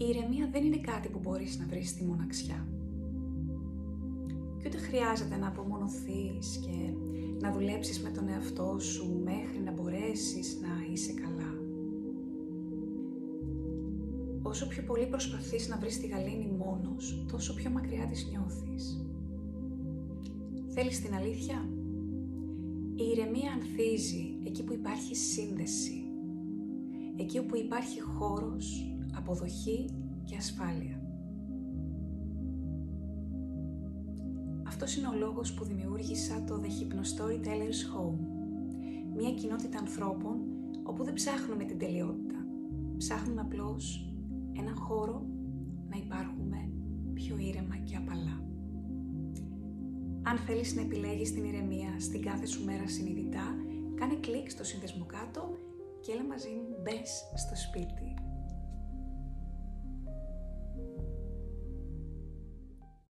Η ηρεμία δεν είναι κάτι που μπορείς να βρεις στη μοναξιά. Και ούτε χρειάζεται να απομονωθείς και να δουλέψεις με τον εαυτό σου μέχρι να μπορέσεις να είσαι καλά. Όσο πιο πολύ προσπαθείς να βρεις τη γαλήνη μόνος, τόσο πιο μακριά της νιώθεις. Θέλεις την αλήθεια? Η ηρεμία ανθίζει εκεί που υπάρχει σύνδεση, εκεί όπου υπάρχει χώρος, αποδοχή και ασφάλεια. Αυτός είναι ο λόγος που δημιούργησα το The Hypnostoryteller's Home, μια κοινότητα ανθρώπων όπου δεν ψάχνουμε την τελειότητα, ψάχνουμε απλώς έναν χώρο να υπάρχουμε πιο ήρεμα και απαλά. Αν θέλεις να επιλέγεις την ηρεμία στην κάθε σου μέρα συνειδητά, κάνε κλικ στο σύνδεσμο κάτω και έλα μαζί μου, μπες στο σπίτι.